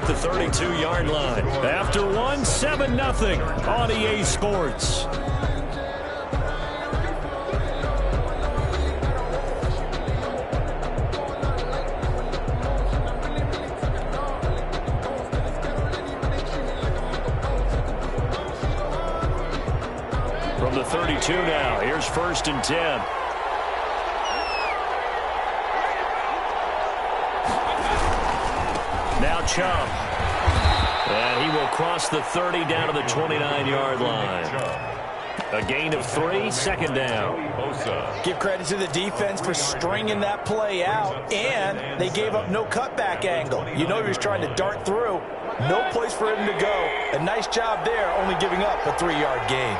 at the 32-yard line. After one, 7-0 on EA Sports. From the 32 now, here's 1st and 10. Now Chubb. And he will cross the 30 down to the 29-yard line. A gain of 3, 2nd down. Give credit to the defense for stringing that play out, and they gave up no cutback angle. You know he was trying to dart through. No place for him to go. A nice job there, only giving up a 3-yard gain.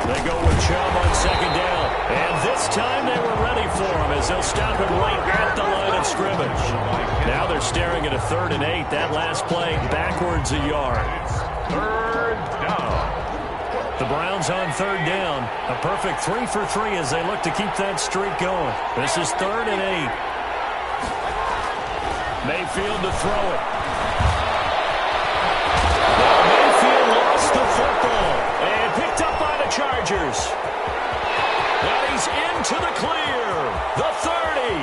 They go with Chubb on 2nd down. And this time they were ready for him as they'll stop him right at the line of scrimmage. Now they're staring at a 3rd and 8. That last play backwards a yard. 3rd down. The Browns on 3rd down. A perfect 3 for 3 as they look to keep that streak going. This is 3rd and 8. Mayfield to throw it. Well, Mayfield lost the football and picked up by the Chargers. And he's into the clear. The 30,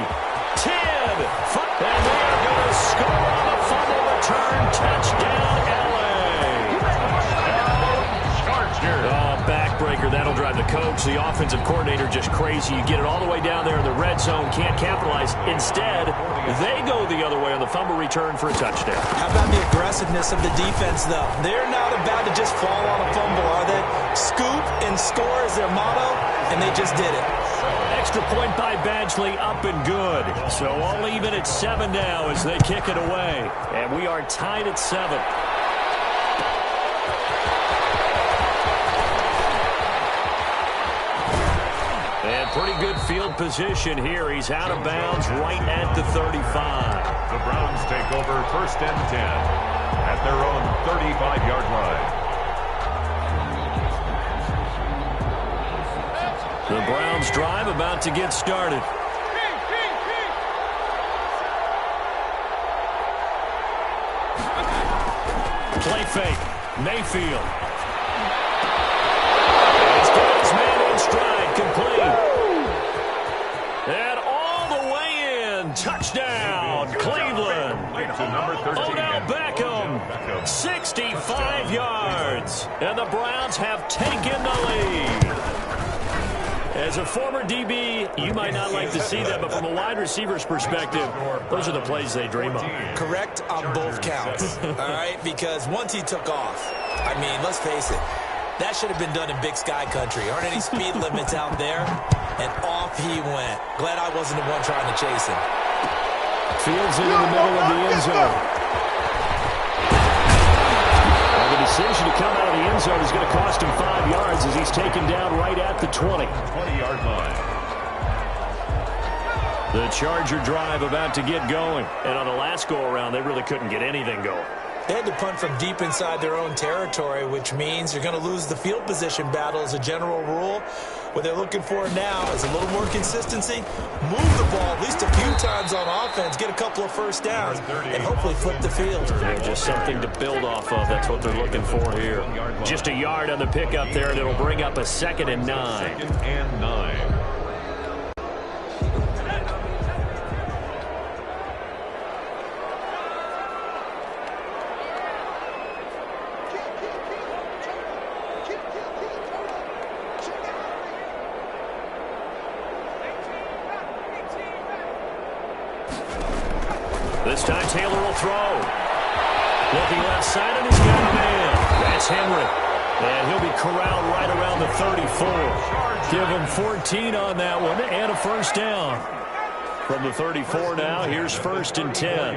10, 5, and they are going to score on a fumble return. Touchdown, L.A. Chargers. Oh, backbreaker. That'll drive the coach, the offensive coordinator, just crazy. You get it all the way down there in the red zone, can't capitalize. Instead, they go the other way on the fumble return for a touchdown. How about the aggressiveness of the defense, though? They're not about to just fall on a fumble, are they? Scoop and score is their motto, and they just did it. Extra point by Badgley, up and good. So all even at 7 now as they kick it away. And we are tied at 7. And pretty good field position here. He's out of bounds right at the 35. The Browns take over 1st and 10 at their own 35-yard line. The Browns drive about to get started. Play fake. Mayfield. He's got his man in stride. Complete. And all the way in. Touchdown. Cleveland. Odell Beckham. 65 yards. And the Browns have taken the lead. As a former DB, you might not like to see that, but from a wide receiver's perspective, those are the plays they dream of. Correct on both counts, all right? Because once he took off, I mean, let's face it, that should have been done in Big Sky country. Aren't any speed limits out there? And off he went. Glad I wasn't the one trying to chase him. Fields in the middle of the end zone. The decision to come out of the end zone is going to cost him 5 yards as he's taken down right at the 20. 20-yard line. The Charger drive about to get going. And on the last go-around, they really couldn't get anything going. They had to punt from deep inside their own territory, which means you're going to lose the field position battle as a general rule. What they're looking for now is a little more consistency, move the ball at least a few times on offense, get a couple of first downs, and hopefully flip the field. Yeah, just something to build off of. That's what they're looking for here. Just a yard on the pickup there, and it'll bring up a 2nd and 9. 2nd and 9. This time Taylor will throw. Looking left side, and he's got a man. That's Henry. And he'll be corralled right around the 34. Give him 14 on that one and a first down. From the 34 now, here's 1st and 10.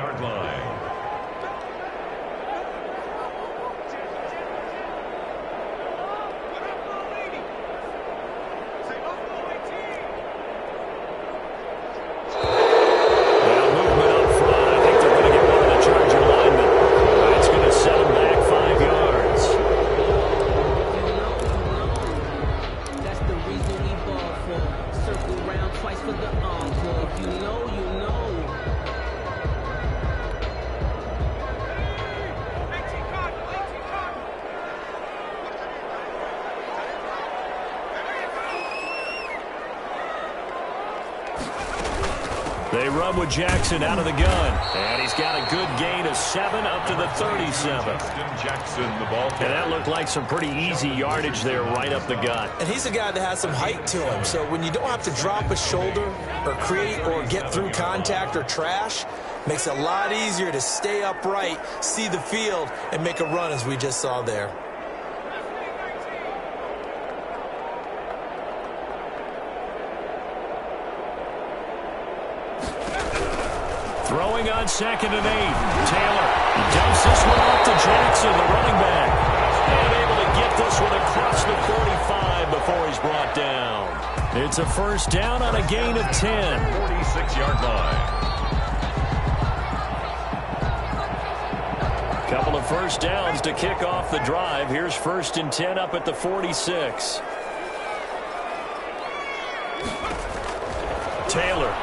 Circle round twice for the encore. If you know, you They run with Jackson out of the gun. And he's got a good gain of 7 up to the 37. Jackson, the ball carrier. And that looked like some pretty easy yardage there right up the gut. And he's a guy that has some height to him. So when you don't have to drop a shoulder or create or get through contact or trash, makes it a lot easier to stay upright, see the field, and make a run as we just saw there. Throwing on 2nd and 8. Taylor dumps this one off to Jackson, the running back. And able to get this one across the 45 before he's brought down. It's a first down on a gain of 10. 46-yard line. Couple of first downs to kick off the drive. Here's 1st and 10 up at the 46. Taylor.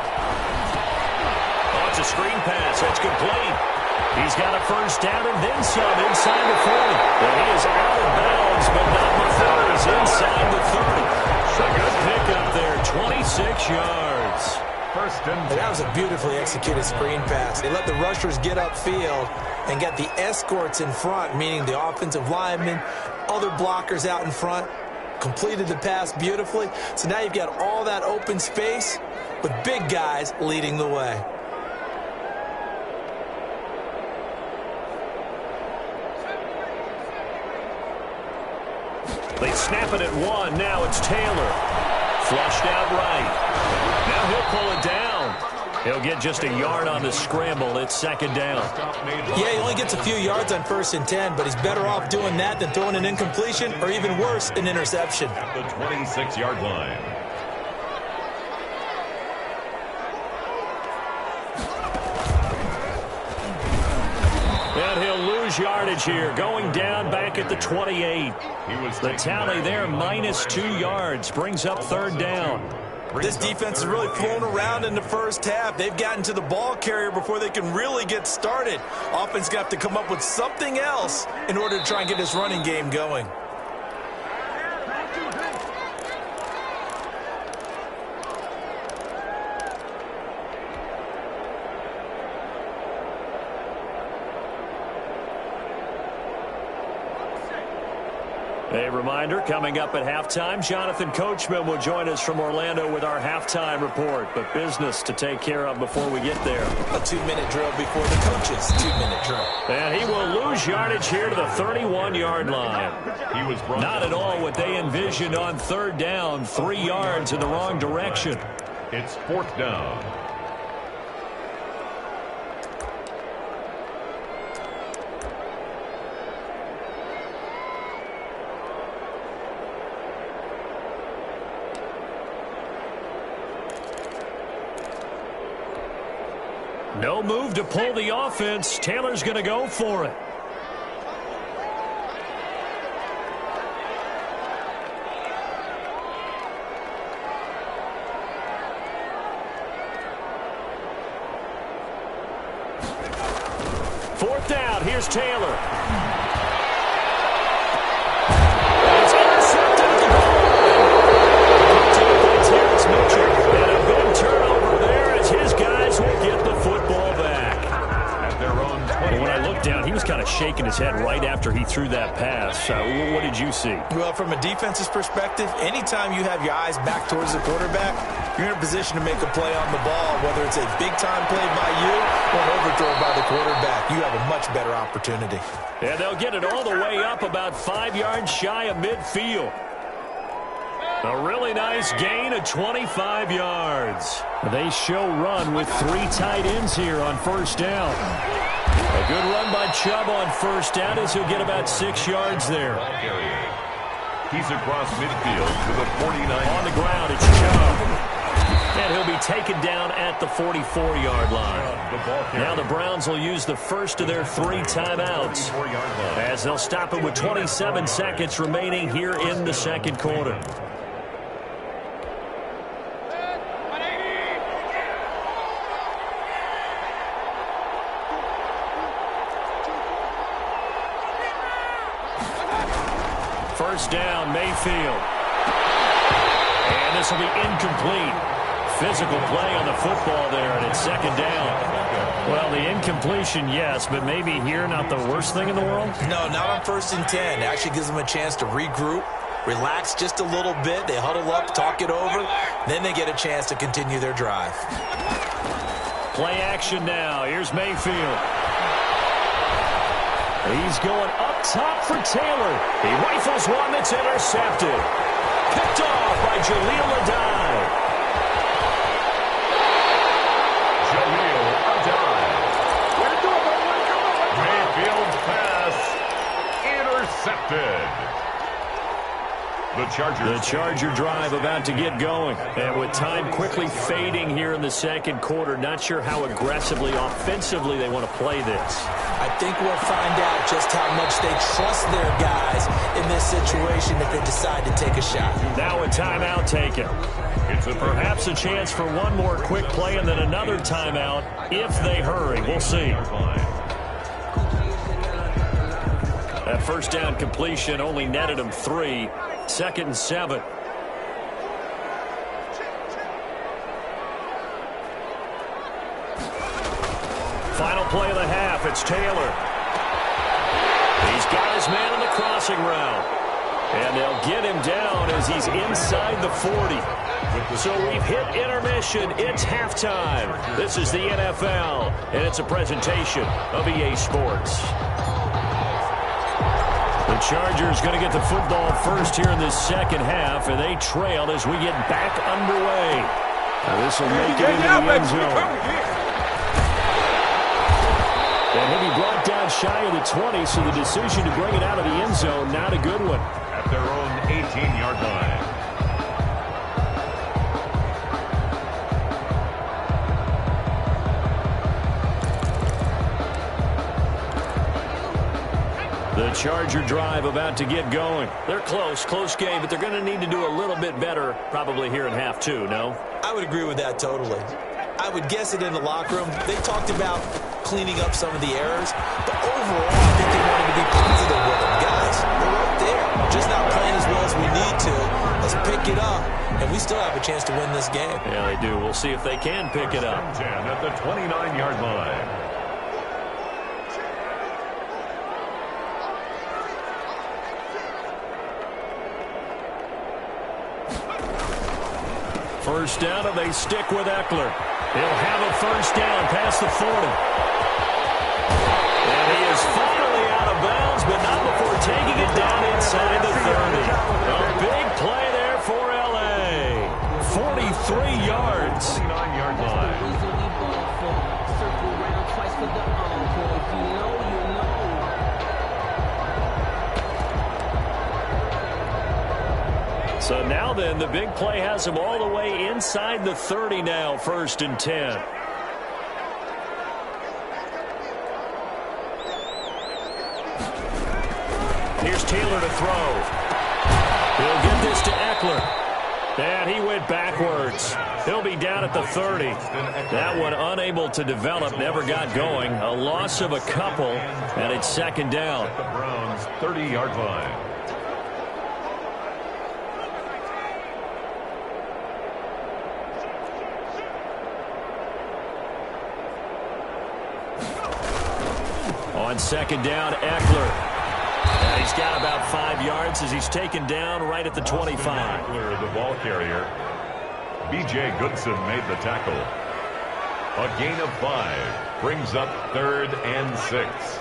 It's a screen pass. That's complete. He's got a first down and then some inside the 40. And he is out of bounds, but not before he's inside the 30. So good pickup there, 26 yards. First and 10. That was a beautifully executed screen pass. They let the rushers get upfield and get the escorts in front, meaning the offensive linemen, other blockers out in front, completed the pass beautifully. So now you've got all that open space with big guys leading the way. They snap it at 1. Now it's Taylor. Flushed out right. Now he'll pull it down. He'll get just a yard on the scramble. It's 2nd down. Yeah, he only gets a few yards on 1st and 10, but he's better off doing that than throwing an incompletion or even worse, an interception. At the 26-yard line. And he'll lose yardage here, going down back at the 28. The tally there, minus 2 yards, brings up 3rd down. This defense is really flown around in the first half. They've gotten to the ball carrier before they can really get started. Offense got to come up with something else in order to try and get this running game going. A reminder, coming up at halftime, Jonathan Coachman will join us from Orlando with our halftime report. But business to take care of before we get there. A 2-minute drill before the coaches' 2-minute drill. And he will lose yardage here to the 31-yard line. He was not at all what they envisioned on 3rd down. 3 yards in the wrong direction. It's 4th down. No move to pull the offense. Taylor's going to go for it. Fourth down. Here's Taylor. It's intercepted at the goal line. Terrence Mitchell. And a big turnover there as his guys will get the football back. At their own 20. When I looked down, he was kind of shaking his head right after he threw that pass. What did you see? Well, from a defense's perspective, anytime you have your eyes back towards the quarterback, you're in a position to make a play on the ball, whether it's a big-time play by you or an overthrow by the quarterback. You have a much better opportunity. And they'll get it all the way up about 5 yards shy of midfield. A really nice gain of 25 yards. They show run with 3 tight ends here on 1st down. A good run by Chubb on 1st down as he'll get about 6 yards there. He's across midfield to the 49. On the ground, it's Chubb. And he'll be taken down at the 44-yard line. Now the Browns will use the first of their 3 timeouts as they'll stop it with 27 seconds remaining here in the 2nd quarter. First down, Mayfield. And this will be incomplete. physical play on the football there, and it's second down. Well, the incompletion, yes, but maybe here not the worst thing in the world? No, not on 1st and 10. It actually gives them a chance to regroup, relax just a little bit. They huddle up, talk it over. Then they get a chance to continue their drive. Play action now. Here's Mayfield. He's going up top for Taylor. He rifles one that's intercepted. Picked off by Jaleel Adai. Mayfield pass intercepted. The Charger drive about to get going. And with time quickly fading here in the second quarter, not sure how aggressively, offensively they want to play this. I think we'll find out just how much they trust their guys in this situation if they decide to take a shot. Now a timeout taken. Perhaps a chance for one more quick play and then another timeout if they hurry. We'll see. That first down completion only netted them 3. 2nd and 7. Final play of the half. It's Taylor. He's got his man on the crossing route. And they'll get him down as he's inside the 40. So we've hit intermission. It's halftime. This is the NFL, and it's a presentation of EA Sports. The Chargers going to get the football first here in this second half, and they trail as we get back underway. Now this will make it into the end zone. And he'll be brought down shy of the 20, so the decision to bring it out of the end zone, not a good one. At their own 18-yard line. The Charger drive about to get going. They're close game, but they're going to need to do a little bit better probably here in half 2, no? I would agree with that totally. I would guess it in the locker room. They talked about cleaning up some of the errors, but overall, I think they wanted to be positive with them. Guys, we're right there. Just not playing as well as we need to. Let's pick it up, and we still have a chance to win this game. Yeah, they do. We'll see if they can pick it up. 10 at the 29-yard line. First down, and they stick with Eckler. He'll have a first down past the 40. And he is finally out of bounds, but not before taking it down inside the 30. A big play there for L.A. 43 yards. 29-yard line. So now then, the big play has him all the way inside the 30 now, 1st and 10. Here's Taylor to throw. He'll get this to Eckler. And he went backwards. He'll be down at the 30. That one unable to develop, never got going. A loss of a couple, and it's second down. At the Browns' 30-yard line. On second down, Eckler. And he's got about 5 yards as he's taken down right at the 25. Eckler, the ball carrier. B.J. Goodson made the tackle. A gain of 5 brings up 3rd and 6.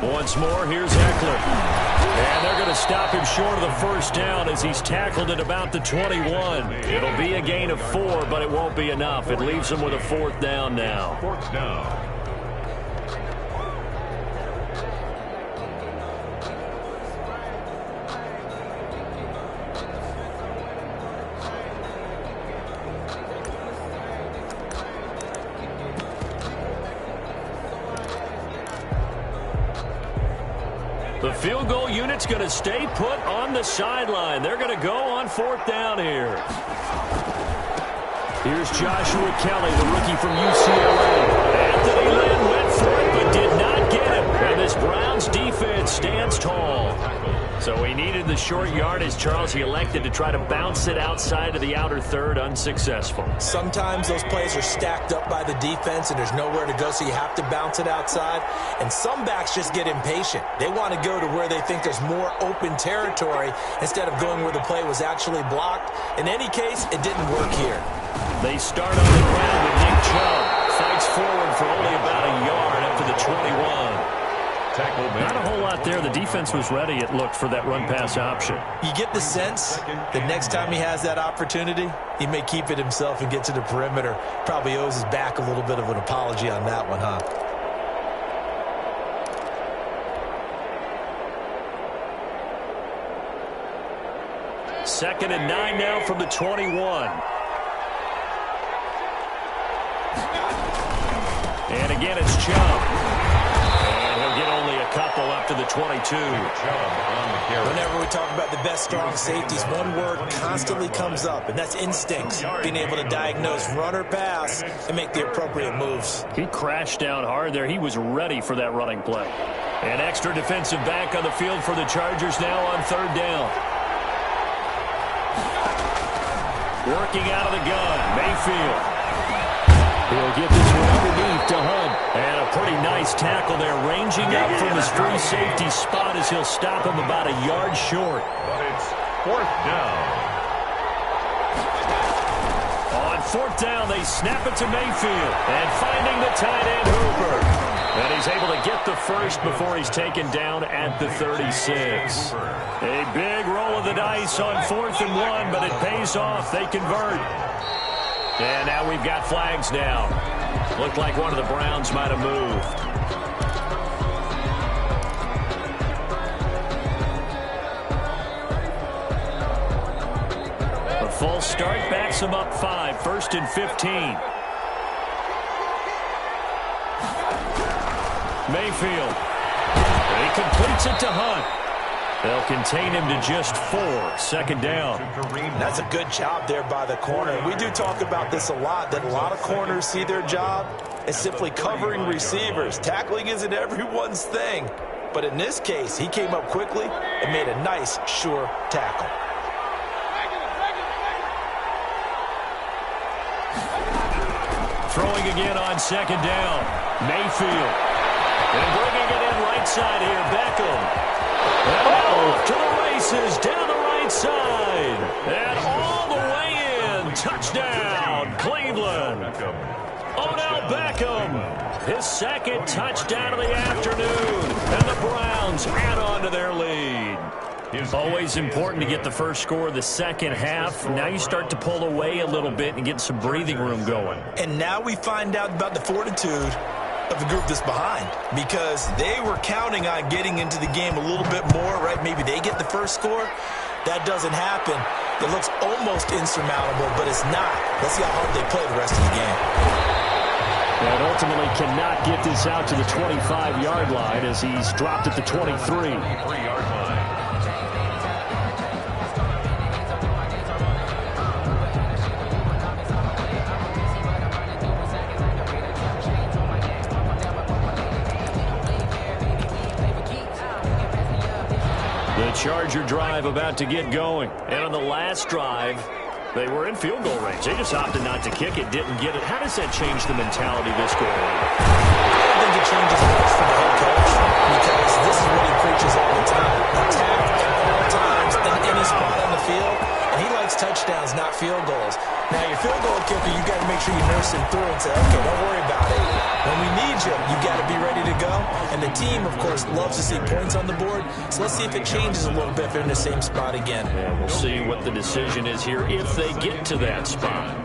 Once more, here's Eckler. And they're going to stop him short of the first down as he's tackled at about the 21. It'll be a gain of 4, but it won't be enough. It leaves him with a 4th down now. 4th down. The field goal unit's going to stay put on the sideline. They're going to go on 4th down here. Here's Joshua Kelly, the rookie from UCLA. Anthony Lynn went for it, but did not get him. And this Browns defense stands tall. So he needed the short yardage, Charles. He elected to try to bounce it outside of the outer third, unsuccessful. Sometimes those plays are stacked up by the defense and there's nowhere to go, so you have to bounce it outside. And some backs just get impatient. They want to go to where they think there's more open territory instead of going where the play was actually blocked. In any case, it didn't work here. They start on the ground with Nick Chubb. Fights forward for only about a yard up to the 21. Not a whole lot there. The defense was ready, it looked, for that run-pass option. You get the sense that next time he has that opportunity, he may keep it himself and get to the perimeter. Probably owes his back a little bit of an apology on that one, huh? Second and 9 now from the 21. And again, it's Chubb. And he'll get only a couple up to the 22. Whenever we talk about the best strong safeties, one word constantly comes up, and that's instincts. Being able to diagnose run or pass and make the appropriate moves. He crashed down hard there. He was ready for that running play. An extra defensive back on the field for the Chargers now on 3rd down. Working out of the gun, Mayfield. He'll get this one underneath to Hunt. And a pretty nice tackle there, ranging up from his free safety spot as he'll stop him about a yard short. But it's 4th down. On 4th down, they snap it to Mayfield. And finding the tight end, Hooper. And he's able to get the first before he's taken down at the 36. A big roll of the dice on 4th and 1, but it pays off. They convert. And now we've got flags now. Looked like one of the Browns might have moved. A full start backs him up 5, 1st and 15. Mayfield. He completes it to Hunt. They'll contain him to just 4, 2nd down. That's a good job there by the corner. We do talk about this a lot, that a lot of corners see their job as simply covering receivers. Tackling isn't everyone's thing. But in this case, he came up quickly and made a nice, sure tackle. Throwing again on 2nd down. Mayfield. And bringing it in right side here, Beckham. And to the races, down the right side. And all the way in. Touchdown, Cleveland. Odell Beckham, his 2nd touchdown of the afternoon. And the Browns add on to their lead. It's always important to get the first score of the second half. Now you start to pull away a little bit and get some breathing room going. And now we find out about the fortitude of the group that's behind, because they were counting on getting into the game a little bit more, right? Maybe they get the first score. That doesn't happen. It looks almost insurmountable, but it's not. Let's see how hard they play the rest of the game. And ultimately cannot get this out to the 25-yard line as he's dropped at the 23. 23-yard line. The Charger drive about to get going. And on the last drive, they were in field goal range. They just opted not to kick it, didn't get it. How does that change the mentality this go on? I don't think it changes much for the head coach, because this is what he preaches all the time. Attack at all times in any spot on the field. And he likes touchdowns, not field goals. Now, your field goal kicker, you got to make sure you nurse him through and say, okay, don't worry about it. When we need you, you got to be ready to go. And the team, of course, loves to see points on the board. So let's see if it changes a little bit if they're in the same spot again. And we'll see what the decision is here if they get to that spot.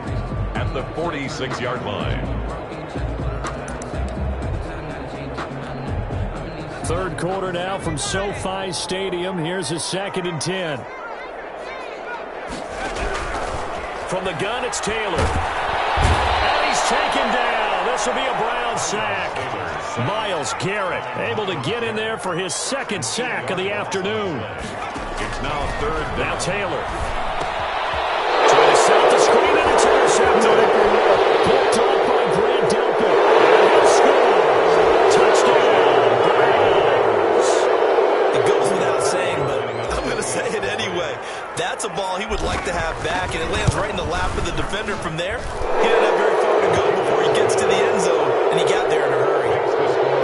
At the 46-yard line. Third quarter now from SoFi Stadium. Here's a 2nd and 10. From the gun, it's Taylor. And he's taken down. This will be a Brown sack. Myles Garrett able to get in there for his second sack of the afternoon. It's now third down. Now Taylor. Trying to set up the screen, and it's intercepted. Picked off by Brad Delpit. And he'll score. Touchdown, Browns. It goes without saying, but I'm going to say it anyway. That's a ball he would like to have back, and it lands right in the lap of the defender from there. He didn't have very far to go before he gets to the end zone, and he got there in a hurry.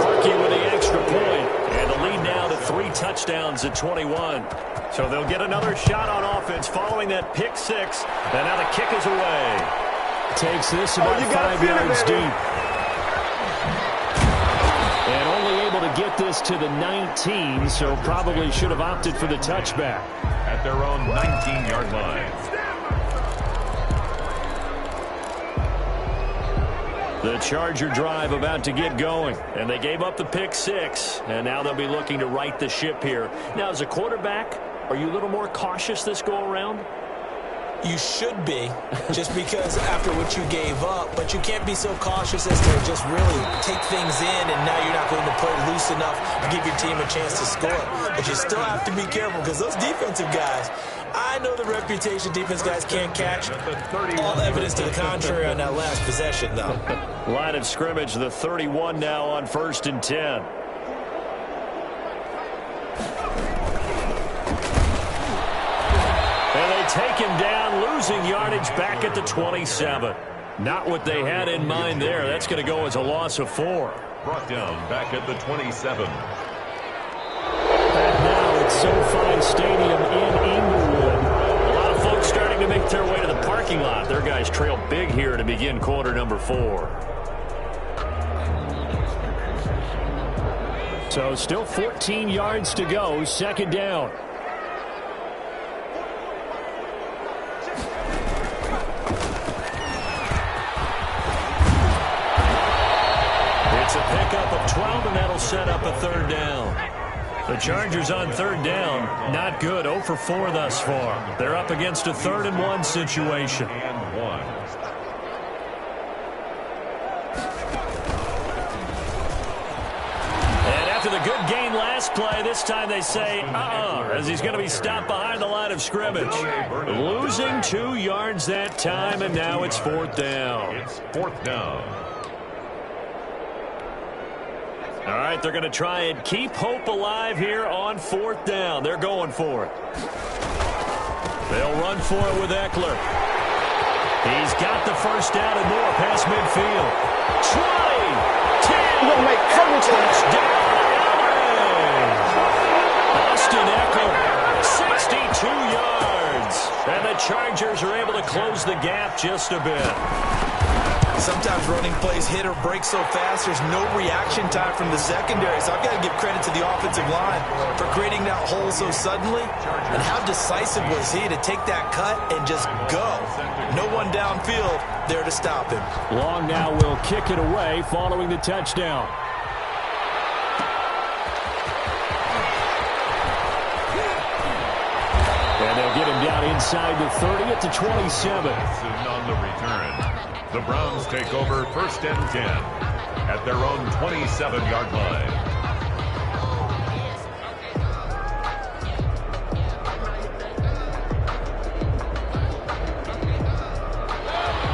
Parkey with the extra point, and the lead now to 3 touchdowns at 21. So they'll get another shot on offense following that pick 6, and now the kick is away. Takes this about 5 yards deep. And only able to get this to the 19, so probably should have opted for the touchback. At their own 19-yard line. The Charger drive about to get going, and they gave up the pick 6, and now they'll be looking to right the ship here. Now, as a quarterback, are you a little more cautious this go-around? You should be, just because after what you gave up, but you can't be so cautious as to just really take things in, and now you're not going to play loose enough to give your team a chance to score. But you still have to be careful, because those defensive guys, I know the reputation defense guys can't catch. All evidence to the contrary on that last possession, though. Line of scrimmage, the 31 now on 1st and 10. Take him down, losing yardage back at the 27. Not what they had in mind there. That's going to go as a loss of 4. Brought down back at the 27. Back now at SoFi Stadium in Inglewood. A lot of folks starting to make their way to the parking lot. Their guys trail big here to begin quarter number 4. So still 14 yards to go, 2nd down. It's a pickup of 12, and that'll set up a 3rd down. The Chargers on 3rd down, not good, 0 for 4 thus far. They're up against a 3rd and 1 situation. And 1. And after the good gain last play, this time they say, as he's going to be stopped behind the line of scrimmage. Losing 2 yards that time, and now it's 4th down. It's 4th down. All right, they're going to try and keep hope alive here on 4th down. They're going for it. They'll run for it with Eckler. He's got the 1st down and more past midfield. 20, 10, touchdown, LA. Austin Eckler, 62 yards. And the Chargers are able to close the gap just a bit. Sometimes running plays hit or break so fast, there's no reaction time from the secondary. So I've got to give credit to the offensive line for creating that hole so suddenly. And how decisive was he to take that cut and just go? No one downfield there to stop him. Long now will kick it away following the touchdown. And they'll get him down inside the 30 at the 27. On the return. The Browns take over 1st and 10 at their own 27-yard line.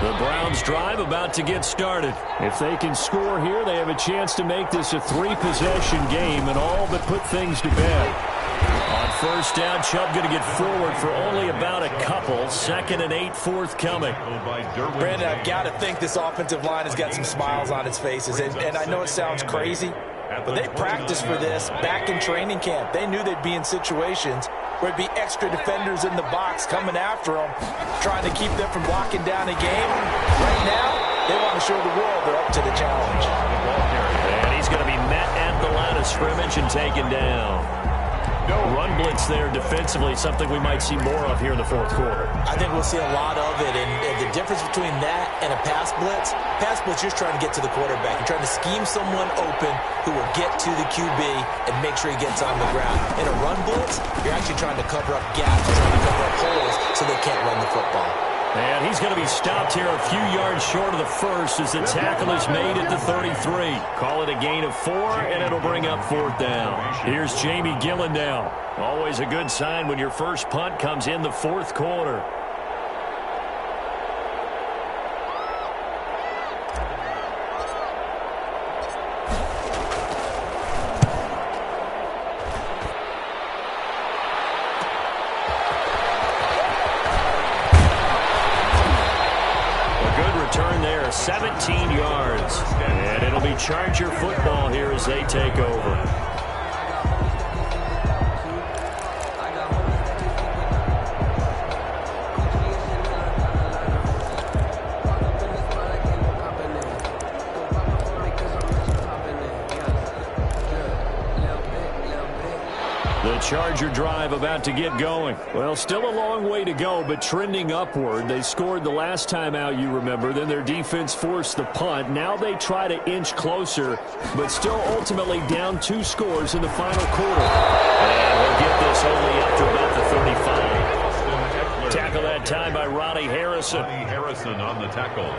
The Browns drive about to get started. If they can score here, they have a chance to make this a 3-possession game and all but put things to bed. On 1st down, Chubb going to get forward for only about a couple. 2nd and 8 forthcoming. Brandon, I've got to think this offensive line has got some smiles on its faces. And I know it sounds crazy, but they practiced for this back in training camp. They knew they'd be in situations where it'd be extra defenders in the box coming after them, trying to keep them from locking down a game. Right now, they want to show the world they're up to the challenge. And he's going to be met at the line of scrimmage and taken down. Run blitz there defensively, something we might see more of here in the 4th quarter. I think we'll see a lot of it, and the difference between that and a pass blitz, you're trying to get to the quarterback. You're trying to scheme someone open who will get to the QB and make sure he gets on the ground. In a run blitz, you're actually trying to cover up gaps, trying to cover up holes so they can't run the football. And he's going to be stopped here a few yards short of the first as the tackle is made at the 33. Call it a gain of 4, and it'll bring up 4th down. Here's Jamie Gillen now. Always a good sign when your first punt comes in the 4th quarter. Return there, 17 yards. And it'll be Charger football here as they take over. The Charger drive about to get going. Well, still a long way to go, but trending upward. They scored the last time out, you remember. Then their defense forced the punt. Now they try to inch closer, but still ultimately down 2 scores in the final quarter. And we'll get this only up to about the 35. Tackle that time by Ronnie Harrison. Ronnie Harrison on the tackle.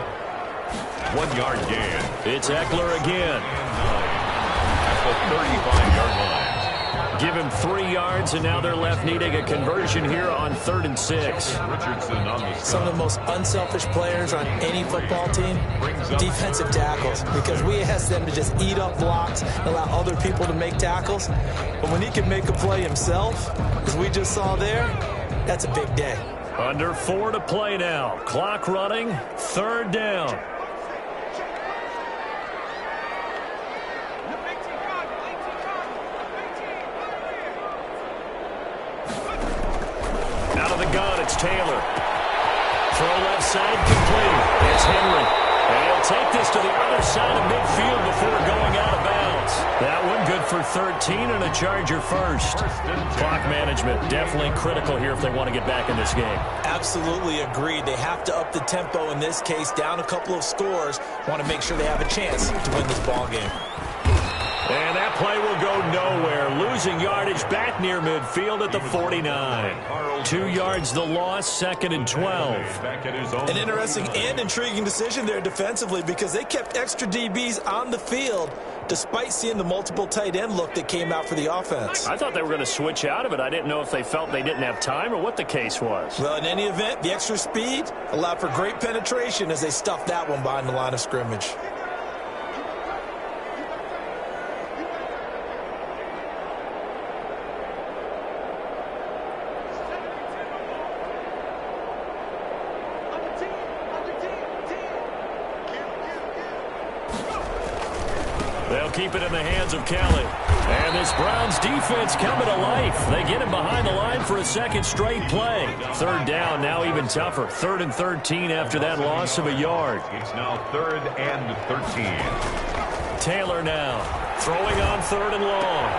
1 yard gain. It's Eckler again. At the 35-yard line. Give him 3 yards, and now they're left needing a conversion here on 3rd and 6. Richardson on the Some of the most unselfish players on any football team, defensive tackles, because we ask them to just eat up blocks and allow other people to make tackles. But when he can make a play himself, as we just saw there, that's a big day. Under 4 to play now. Clock running, 3rd down. Out of the gun, it's Taylor. Throw left side, complete. It's Henry. And he'll take this to the other side of midfield before going out of bounds. That one good for 13 and a Charger first. Clock management definitely critical here if they want to get back in this game. Absolutely agreed. They have to up the tempo in this case, down a couple of scores. Want to make sure they have a chance to win this ball game. And that play will go nowhere. Losing yardage back near midfield at the 49. 2 yards the loss, 2nd and 12. An interesting and intriguing decision there defensively because they kept extra DBs on the field despite seeing the multiple tight end look that came out for the offense. I thought they were going to switch out of it. I didn't know if they felt they didn't have time or what the case was. Well, in any event, the extra speed allowed for great penetration as they stuffed that one behind the line of scrimmage. They'll keep it in the hands of Kelly. And this Browns defense coming to life. They get him behind the line for a 2nd straight play. 3rd down, now even tougher. 3rd and 13 after that loss of a yard. It's now 3rd and 13. Taylor now throwing on 3rd and long.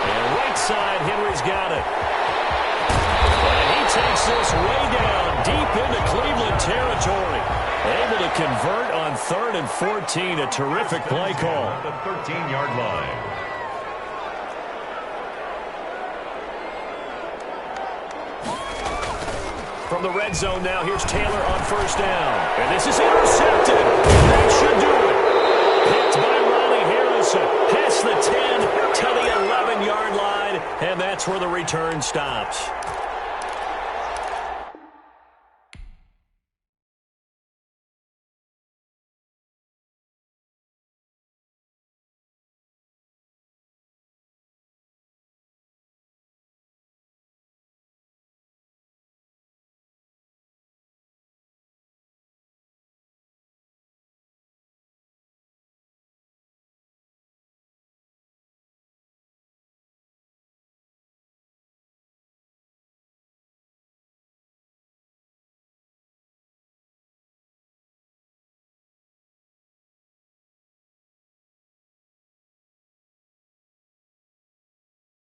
And right side, Henry's got it. And he takes this way down deep into Cleveland territory. Able to convert on 3rd and 14. A terrific play call. The 13-yard line. From the red zone now, here's Taylor on 1st down. And this is intercepted. That should do it. Picked by Ronnie Harrison. Past the 10 to the 11-yard line. And that's where the return stops.